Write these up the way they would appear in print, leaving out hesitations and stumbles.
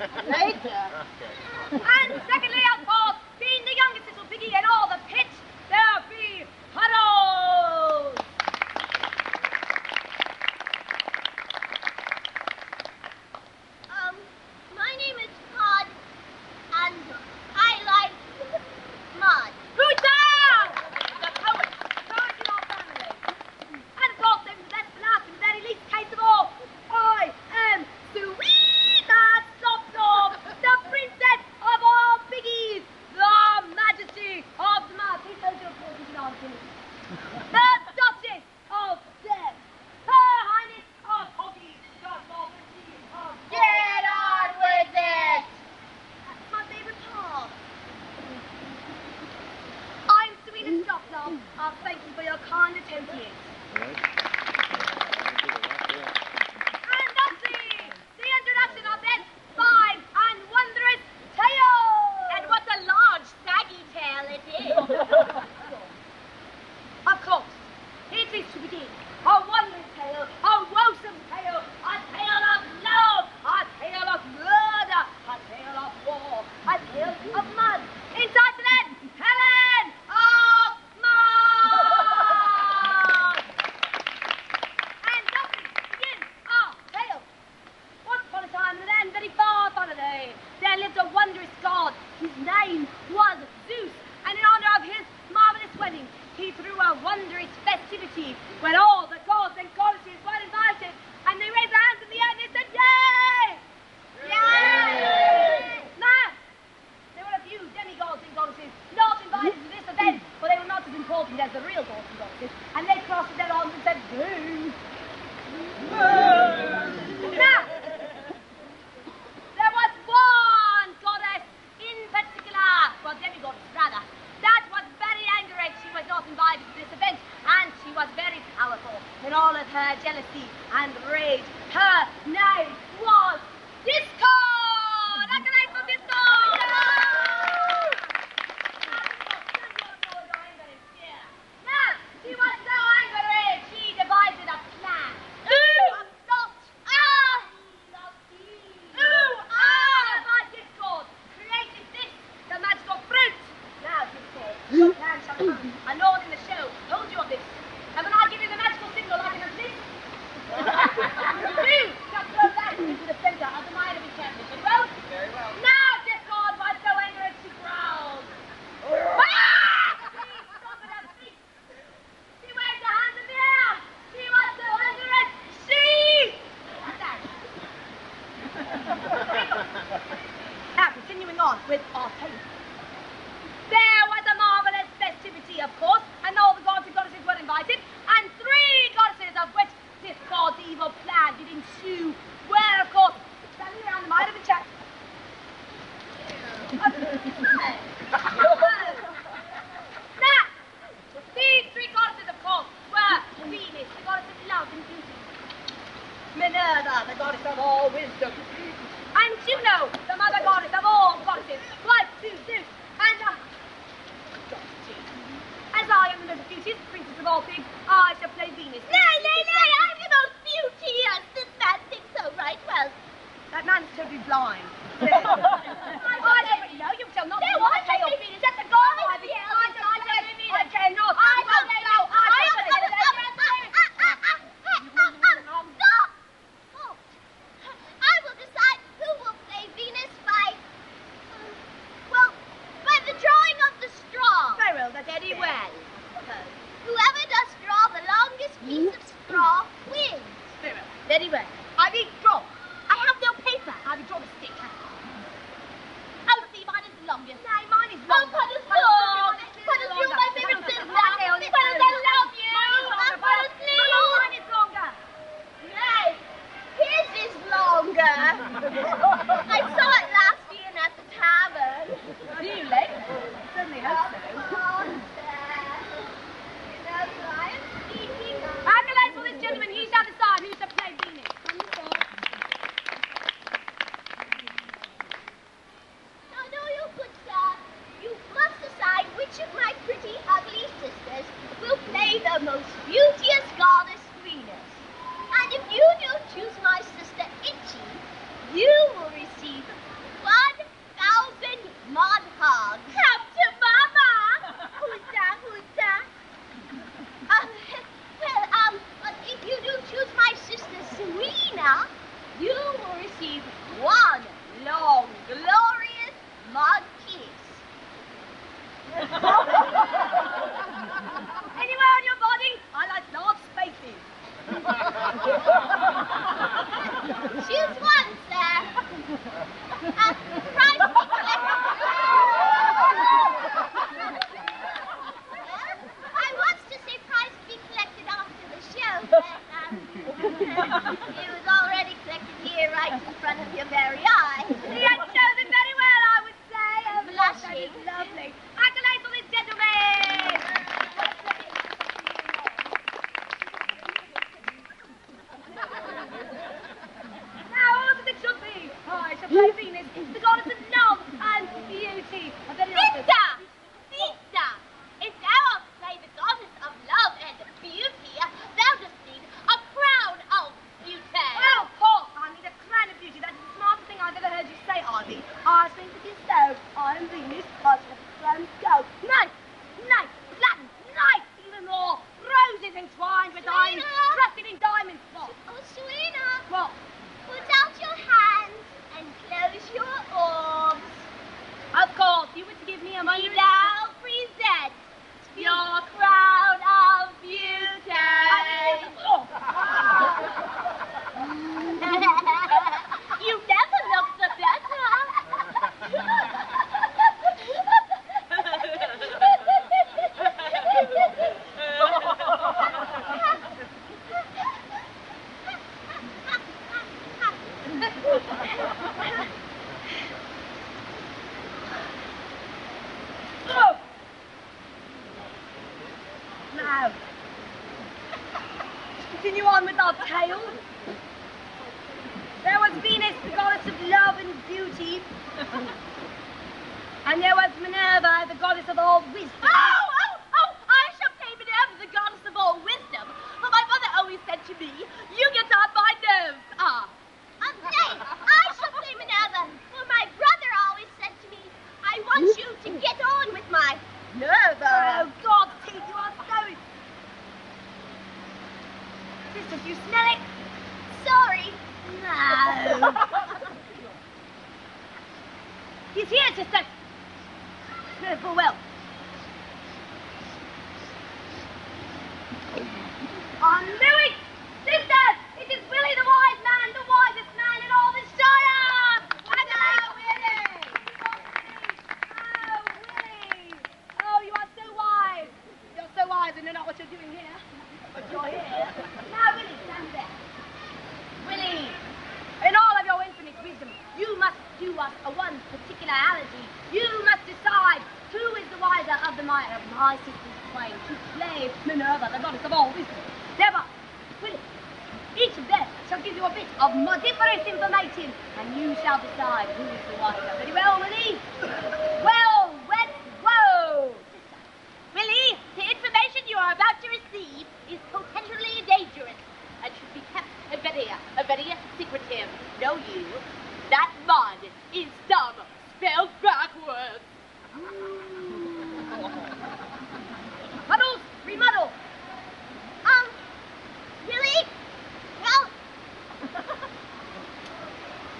Later. And secondly, of course, being the youngest little piggy in all the pit, there'll be huddles. My name is Pod, and I like mud. Who's down? The poet. Poet in our family. And of course, then, let's last in the very least case of all, I am Sweeta Stop, the princess of all piggies, the majesty of the mud. Please don't do a portion of dancing. The Duchess of Death, Her Highness of Hoggies, the Sovereignty of Get on with it! That's my favourite part. I'm Serena Stopknot. Thank you for your kind attention. And that's the introduction of this fine and wondrous tale. And what a large, saggy tail it is. Of course, it is to begin. A wondrous tale, a woesome tale, a tale of love, a tale of murder, a tale of war, a tale of mud. Entitled Helen of Mud! And thus begins our tale. Once upon a time in a land very far, far away, there lived a wondrous god whose name was Zeus, and in honor of his marvelous wedding, he threw a wondrous festivity when all the gods and goddesses were invited, and they raised their hands in the air and they said, "Yay! Yay!" Now, there were a few demigods and goddesses not invited to this event, for they were not as important as the real gods and goddesses, and they crossed their arms and said, "Boo! Now, there was one goddess in particular, well, demigoddess rather, that was very angry she was not invited to this event, and she was very powerful in all of her jealousy and rage. Her name was Discord! Accolades for Discord! Now, she was so angry, she devised a plan. A plot. By Discord, created this, the magical fruit. Now, Discord, your plan shall come. A lord in the show told you of this. And when I give you the magical signal like an assist, you just throw that into the center of the mind of each other. Very well? Very well. Now, Discord was so angry she growled. Please stop at her feet. She waved her hands in the air. She was so angry. Now, continuing on with our tale. There was a marvelous festivity, of course, and all the gods and goddesses were invited, and 3 goddesses of which this god's evil plan did ensue were, of course, standing around the might of the chat. Now, these 3 goddesses, of course, were Venus, the goddess of love and beauty, Minerva, the goddess of all wisdom, and Juno, the mother goddess of all goddesses, wife to Zeus, and as I am the most beauteous princess of all pigs, I shall play Venus. Nay, I'm the most beauteous. This man thinks so right well. That man's totally blind. I already know you shall not No, be I my tail. shall be Venus. Let the god I be shall Venus. I cannot. Stop! Oh. I will decide who will play Venus by the drawing of the straw. Very well, that's Very well. Whoever does draw the longest piece of straw wins. Very well. Very well. I will draw. I have no paper. I will draw the stick. Oh, see, mine is the longest. No, mine is Oh, long. Puddles, you're my favorite sister. Puddles, I love you. Puddles, Mine is longer. Nay, his is longer. I saw it last year at the tavern. Do you, Leg? Certainly hope so. Accolades for this gentleman. He shall decide who shall play Venus. No, you good sir. You must decide which of my pretty ugly sisters will play the most beauteous goddess Venus. And if you do choose my sister Itchy, you will receive Your very eyes. He had chosen very well, I would say. Blushing. That is lovely. Accolades for this gentleman. Now, all that it should be. I shall play Venus, the goddess of love and beauty. Sister! Sister! If thou wilt play the goddess of love and beauty, thou dost need a crown of beauty. Well, Paul, I need a crown of beauty. That's the smartest thing I've ever heard you say, Ivy. I think it is so. I am Venus. I shall have the crown go. Nice, nice, platinum, nice, even more. Roses entwined with diamonds, trusted in diamonds. What? Oh, Serena, What? put out your hands and close your orbs. Of course, you were to give me a Be moment. thou present your crown of beauty. Oh. You never looked so better. Oh. Now, continue on with our tale. There was Venus, the goddess of love and beauty. And there was Minerva, the goddess of all wisdom. Oh, I shall play Minerva, the goddess of all wisdom. For my mother always said to me, you get on my nerves. Nay, I shall play Minerva. For my brother always said to me, I want you to get on with my Minerva. Oh, God, Pete, you are so... Sister, do you smell it? Sorry. No. He's here, sister. Smell it full well. I knew it! Sister! It is Willie the wise man, the wisest man in all the Shire! Hello, Willie! Oh, Willie! Oh, you are so wise. You're so wise and you know what you're doing here. But you're here. Now, Willie, stand there. Willie, in all of your infinite wisdom, you must do us a one particularity. You must decide who is the wiser of my sisters twain to play Minerva, the goddess of all wisdom. Therefore, Willie, each of them shall give you a bit of modiferous information, and you shall decide who is the wiser. Very well, Willie? Well, let's go! Willie, the information you are about to receive is potentially dangerous and should be kept very secretive. Know you, that mud is dumb, spelled backwards. Muddles, remuddle. Really? Well,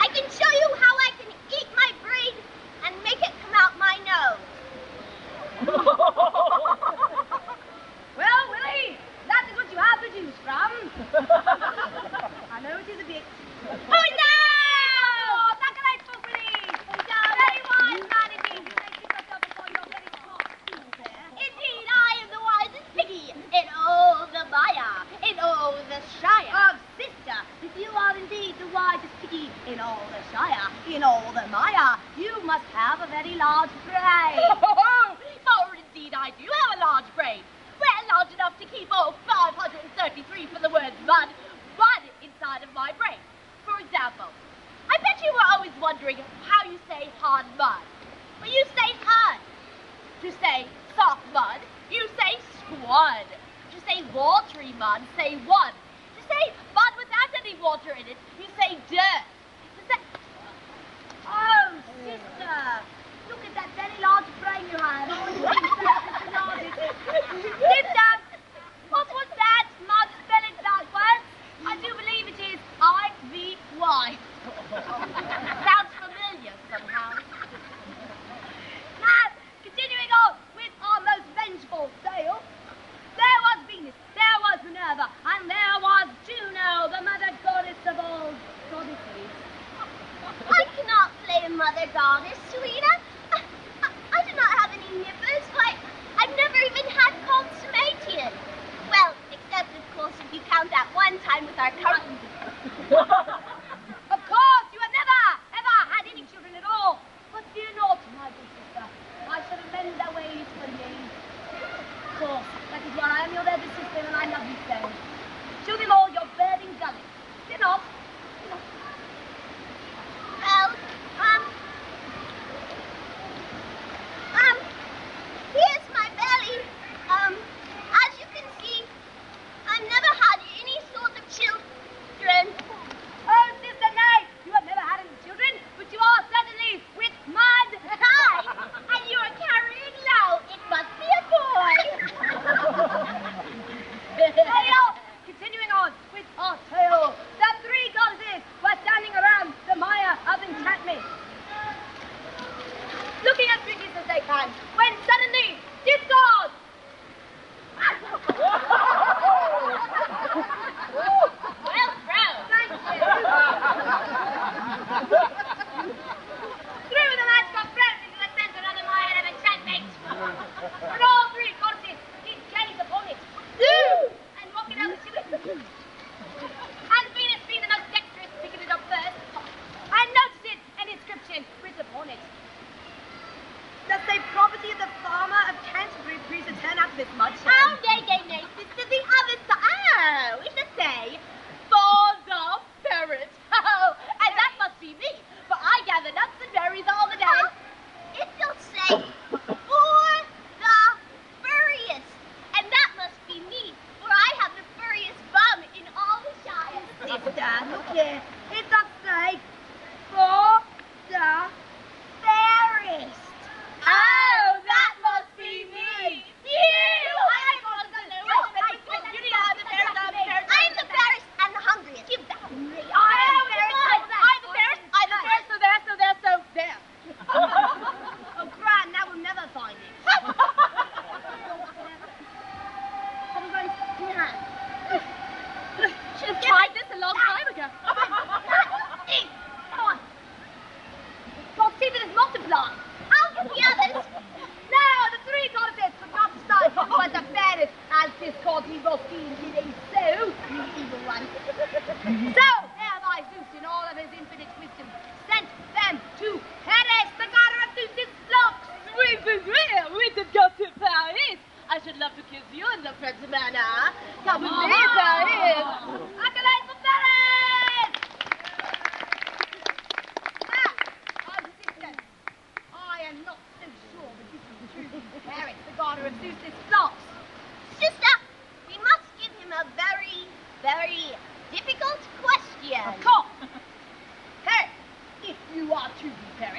I can show you how I can eat my brain and make it come out my nose. Well, Willie, that is what you have to choose from. I know it is a bit. Oh, no! Oh, accolades for Willie. Very wise man indeed. You may keep yourself upon your very smart stool there. Indeed, I am the wisest piggy in all the Maya, in all the Shire. Oh, sister, if you are indeed the wisest piggy in all the Shire, in all the Maya, you must have a very large brain. For indeed I do have a large brain. Well, large enough to keep all 533 for the word mud inside of my brain. For example, I bet you were always wondering how you say hard mud. Well, you say hard. To say soft mud, you say squad. To say watery mud, say one. To say mud without any water in it, you say dirt. To say... Oh, sister, look at that very large brain you have. Sister, what was that? Mud, spell it backwards. I do believe it is I-V-Y. Sounds familiar somehow. Now, continuing on with our most vengeful tale, there was Venus, there was Minerva, and there was Juno, the mother goddess of all goddesses. I cannot play a mother goddess, Serena. I do not have any nippers. Why, I've never even had consummation. Well, except, of course, if you count that one time with our curtains. Of course, you have never me. Looking as pretty as they can, when suddenly, discord! Well thrown. Thank you. Through the lads got thrown into the centre of the mile of enchantment. And all three goddesses did gaze upon it. And walking out the chimney. And Venus being the most dexterous, picking it up first, I noticed an inscription written upon it. Does say property of the farmer of Canterbury please to turn out of this mud show? Oh, nay, sister, the other side. Oh, it should say, for the ferret. Oh, and that must be me, for I gather nuts and berries all the day. It will say, for the furriest, and that must be me, for I have the furriest bum in all the shire. Sister, look here. It does say, for the fairest. Oh, that must be me. You! I want to know. I'm the fairest and the hungriest. You bet. I'm the fairest. I'm the fairest, so there. Oh, grand, now we'll never find it. Should have tried this a long time ago. Come on. God, see that it's multiplied. I'll get the others. Now, the three goddesses could not decide who was the fairest, as discord evil scheme did he so, the evil one. So, thereby Zeus, in all of his infinite wisdom, sent them to Hades, the garter of Zeus's flocks. We could go to Paris. I should love to kiss you in the French manner. Come with me, Paris. Accolades for Paris! Now, our sister, I am not so sure that this is truly Paris, the garter of Zeus's flocks. Sister, we must give him a very, very difficult question. Of course. Paris, if you are to be Paris,